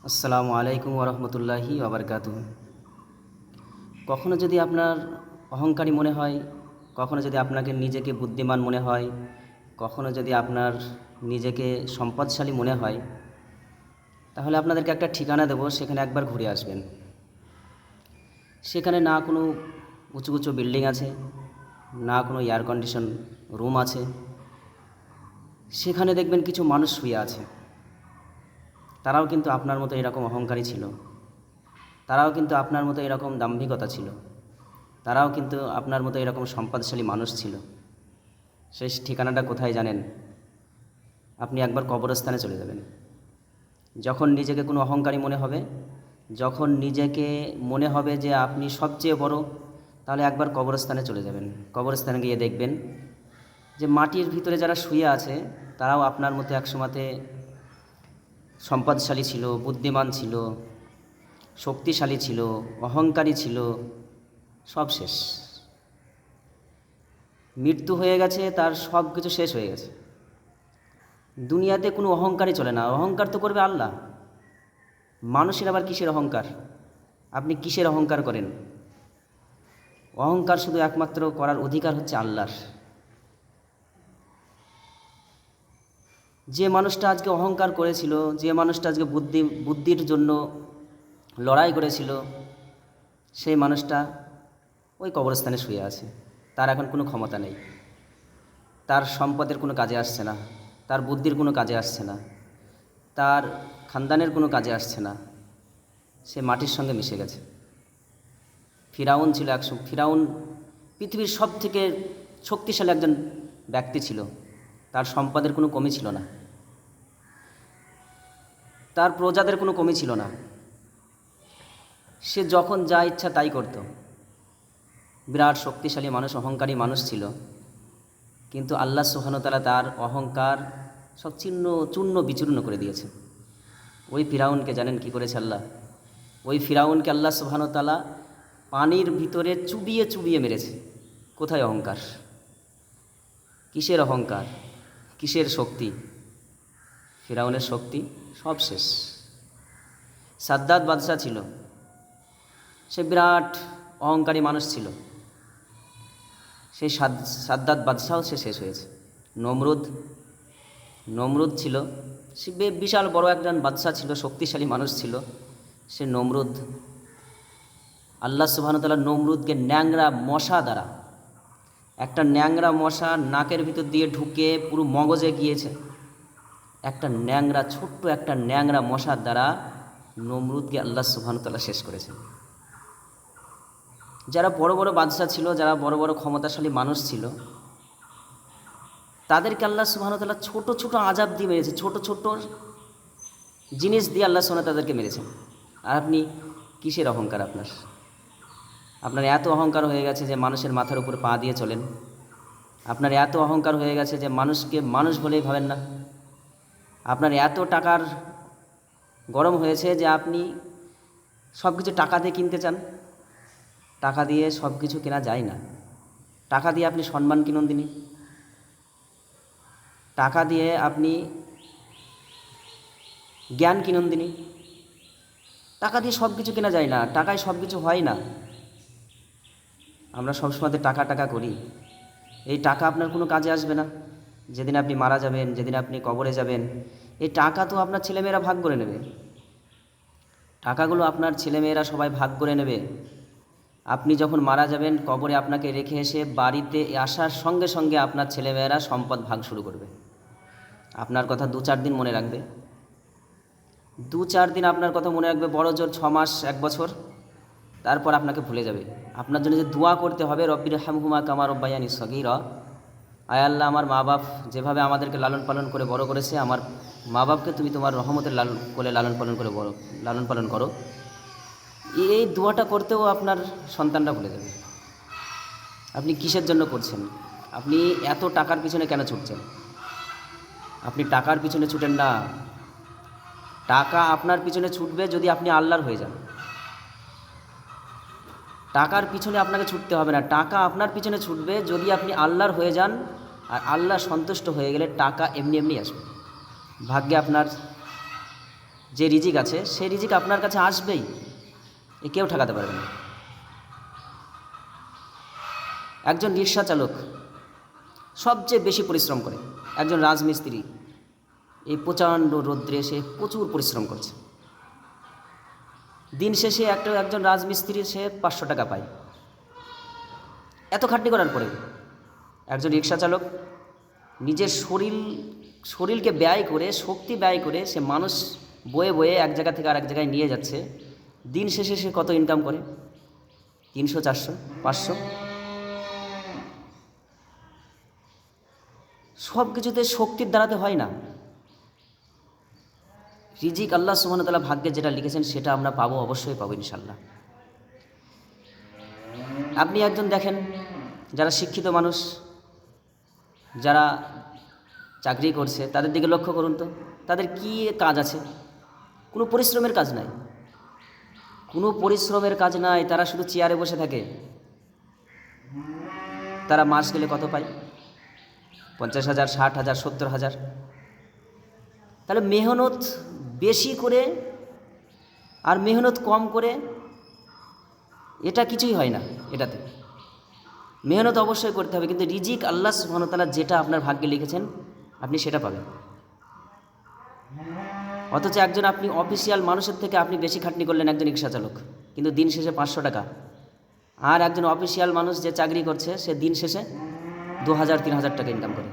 আসসালামু আলাইকুম ওরহমতুল্লাহি ওবরকাতুহু। কখনো যদি আপনার অহংকারী মনে হয়, কখনো যদি আপনাকে নিজেকে বুদ্ধিমান মনে হয়, কখনো যদি আপনার নিজেকে সম্পদশালী মনে হয়, তাহলে আপনাদেরকে একটা ঠিকানা দেবো, সেখানে একবার ঘুরে আসবেন। সেখানে না কোনো উঁচু উঁচু বিল্ডিং আছে, না কোনো এয়ার কন্ডিশন রুম আছে। সেখানে দেখবেন কিছু মানুষ শুয়ে আছে। তারাও কিন্তু আপনার মতো এরকম অহংকারী ছিল, তারাও কিন্তু আপনার মতো এরকম দাম্ভিকতা ছিল, তারাও কিন্তু আপনার মতো এরকম সম্পদশালী মানুষ ছিল। সেই ঠিকানাটা কোথায় জানেন? আপনি একবার কবরস্থানে চলে যাবেন। যখন নিজেকে কোনো অহংকারী মনে হবে, যখন নিজেকে মনে হবে যে আপনি সবচেয়ে বড়, তাহলে একবার কবরস্থানে চলে যাবেন। কবরস্থানে গিয়ে দেখবেন যে মাটির ভিতরে যারা শুয়ে আছে, তারাও আপনার মতো একসময়তে সম্পদশালী ছিল, বুদ্ধিমান ছিল, শক্তিশালী ছিল, অহংকারী ছিল। সব শেষ। মৃত্যু হয়ে গেছে, তার সব কিছু শেষ হয়ে গেছে। দুনিয়াতে কোনো অহংকারই চলে না, অহংকার তো করবে আল্লাহ। মানুষের আবার কিসের অহংকার? আপনি কিসের অহংকার করেন? অহংকার শুধু একমাত্র করার অধিকার হচ্ছে আল্লাহর। যে মানুষটা আজকে অহংকার করেছিল, যে মানুষটা আজকে বুদ্ধির জন্য লড়াই করেছিল, সেই মানুষটা ওই কবরস্থানে শুয়ে আছে। তার এখন কোনো ক্ষমতা নেই, তার সম্পদের কোনো কাজে আসছে না, তার বুদ্ধির কোনো কাজে আসছে না, তার খানদানের কোনো কাজে আসছে না। সে মাটির সঙ্গে মিশে গেছে। ফিরাউন ছিল ফিরাউন পৃথিবীর সব থেকে শক্তিশালী একজন ব্যক্তি ছিল। তার সম্পদের কোনো কমি ছিল না, তার প্রজাদের কোনো কমি ছিল না। সে যখন যা ইচ্ছা তাই করত। বিরাট শক্তিশালী মানুষ, অহংকারী মানুষ ছিল। কিন্তু আল্লাহ সুবহানাহু ওয়া তাআলা তার অহংকার সব চূর্ণ বিচূর্ণ করে দিয়েছে। ওই ফিরাউনকে জানেন কি করেছে আল্লাহ? ওই ফিরাউনকে আল্লাহ সুবহানাহু ওয়া তাআলা পানির ভিতরে চুবিয়ে চুবিয়ে মেরেছে। কোথায় অহংকার? কিসের অহংকার? কিসের শক্তি? ফিরাউনের শক্তি সব শেষ। সাদ্দাত বাদশা ছিল, সে বিরাট অহংকারী মানুষ ছিল। সেই সাদ্দাত বাদশাও সে শেষ হয়েছে। নমরুদ নমরুদ ছিল, সে বিশাল বড় একজন বাদশা ছিল, শক্তিশালী মানুষ ছিল। সে নমরুদ, আল্লাহ সুবহানাহু ওয়া তাআলা নমরুদকে ন্যাংরা মশা দ্বারা, একটা ন্যাংরা মশা নাকের ভিতর দিয়ে ঢুকে পুরো মগজে গিয়েছে। একটা ন্যাংরা, ছোট্ট একটা ন্যাংরা মশার দ্বারা নমরুদকে আল্লাহ সুবহানাহু ওয়া তাআলা শেষ করেছেন। যারা বড় বড় বাদশা ছিল, যারা বড় বড় ক্ষমতাশালী মানুষ ছিল, তাদেরকে আল্লাহ সুবহানাহু ওয়া তাআলা ছোট ছোট আযাব দিয়ে মেরেছে, ছোট ছোট জিনিস দিয়ে আল্লাহ সুবহানাহু ওয়া তাআলা তাদেরকে মেরেছেন। আর আপনি কিসের অহংকার আপনার? আপনার এত অহংকার হয়ে গেছে যে মানুষের মাথার উপর পা দিয়ে চলেন। আপনার এত অহংকার হয়ে গেছে যে মানুষকে মানুষ বলেই ভাবেন না। আপনার এত টাকার গরম হয়েছে যে আপনি সব কিছু টাকা দিয়ে কিনতে চান। টাকা দিয়ে সব কিছু কেনা যায় না। টাকা দিয়ে আপনি সম্মান কিনুন দিনই, টাকা দিয়ে আপনি জ্ঞান কিনুন দিনই। টাকা দিয়ে সব কিছু কেনা যায় না, টাকায় সব কিছু হয় না। আমরা সবসময় টাকা টাকা করি। এই টাকা আপনার কোনো কাজে আসবে না। যেদিন আপনি মারা যাবেন, যেদিন আপনি কবরে যাবেন, এই টাকা তো আপনার ছেলেমেয়েরা ভাগ করে নেবে। টাকাগুলো আপনার ছেলেমেয়েরা সবাই ভাগ করে নেবে। আপনি যখন মারা যাবেন, কবরে আপনাকে রেখে এসে বাড়িতে আসার সঙ্গে সঙ্গে আপনার ছেলেমেয়েরা সম্পদ ভাগ শুরু করবে। আপনার কথা 2-4 দিন মনে রাখবে, 2-4 দিন আপনার কথা মনে রাখবে, বড় জোর 6 মাস 1 বছর, তারপর আপনাকে ভুলে যাবে। আপনার জন্য যে দোয়া করতে হবে, রব্বির হামহুমা কামা রব্বায়ানি সগীরা, আয় আল্লাহ, আমার মা বাপ যেভাবে আমাদেরকে লালন পালন করে বড় করেছে, আমার মা বাপকে তুমি তোমার রহমতের লালন পালন করো। এই দোয়াটা করতেও আপনার সন্তানরা ভুলে যাবে। আপনি কিসের জন্য করছেন? আপনি এত টাকার পিছনে কেন ছুটছেন? আপনি টাকার পিছনে ছুটেন না। টাকা আপনার পিছনে ছুটবে যদি আপনি আল্লাহর হয়ে যান। টাকার পিছনে আপনাকে ছুটতে হবে না, টাকা আপনার পিছনে ছুটবে যদি আপনি আল্লাহর হয়ে যান। আর আল্লাহ সন্তুষ্ট হয়ে গেলে টাকা এমনি এমনি আসবে। ভাগ্যে আপনার যে রিজিক আছে সেই রিজিক আপনার কাছে আসবেই, এ কেউ ঠেকাতে পারবে না। একজন রিক্সা চালক সবচেয়ে বেশি পরিশ্রম করে, একজন রাজমিস্ত্রি এই প্রচণ্ড রৌদ্রে সে প্রচুর পরিশ্রম করছে, দিন শেষে একজন রাজমিস্ত্রি সে 500 টাকা পায় এত খাটনি করার পরে। একজন রিক্সা চালক নিজের শরীরকে ব্যয় করে, শক্তি ব্যয় করে সে মানুষ বয়ে বয়ে এক জায়গা থেকে আরেক জায়গায় নিয়ে যাচ্ছে, দিন শেষে সে কত ইনকাম করে? 300, 400, 500। সব কিছুতে শক্তির দ্বারাতে হয় না। রিজিক আল্লাহ সুবহানাহু ওয়া তাআলা ভাগ্যে যেটা লিখেছেন সেটা আমরা পাবো, অবশ্যই পাবো ইনশাল্লাহ। আপনি একজন দেখেন, যারা শিক্ষিত মানুষ, যারা চাকরি করছে, তাদের দিকে লক্ষ্য করুন তো, তাদের কি কাজ আছে? কোনো পরিশ্রমের কাজ নাই, কোনো পরিশ্রমের কাজ নাই, তারা শুধু চেয়ারে বসে থাকে। তারা মাস গেলে কত পায়? 50,000, 60,000, 70,000। তাহলে মেহনত বেশি করে আর মেহনত কম করে এটা কিছুই হয় না। এটাতে মেহনত অবশ্যই করতে হবে, কিন্তু রিজিক আল্লাহ সুবহানাহু ওয়া তাআলা যেটা আপনার ভাগ্যে লিখেছেন আপনি সেটা পাবেন। অথচ আপনি অফিসিয়াল মানুষের থেকে আপনি বেশি খাটনি করলেন, একজন রিক্সা চালক, কিন্তু দিন শেষে 500 টাকা। আর একজন অফিসিয়াল মানুষ যে চাকরি করছে সে দিন শেষে 2,000, 3,000 টাকা ইনকাম করে।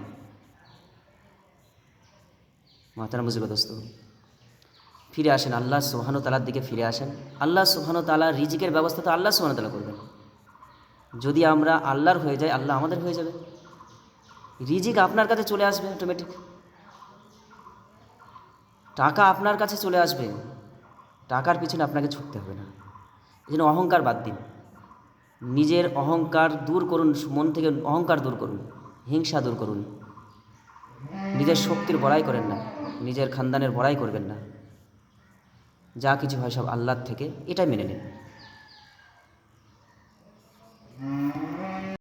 মাতারা মুজিব দোস্ত, ফিরে আসেন আল্লাহ সুবহানাহু ওয়া তাআলার দিকে, ফিরে আসেন। আল্লাহ সুবহানাহু ওয়া তাআলা রিজিকের ব্যবস্থা তো আল্লাহ সুবহানাহু ওয়া তাআলা করবেন। যদি আমরা আল্লাহর হয়ে যাই, আল্লাহ আমাদের হয়ে যাবে, রিজিক আপনার কাছে চলে আসবে অটোমেটিক, টাকা আপনার কাছে চলে আসবে, টাকার পিছনে আপনাকে ছুটতে হবে না। এই জন্য অহংকার বাদ দিন, নিজের অহংকার দূর করুন, মন থেকে অহংকার দূর করুন, হিংসা দূর করুন, নিজের শক্তির বড়াই করেন না, নিজের খানদানের বড়াই করবেন না, যা কিছু হয় সব আল্লাহর থেকে, এটাই মেনে নিন।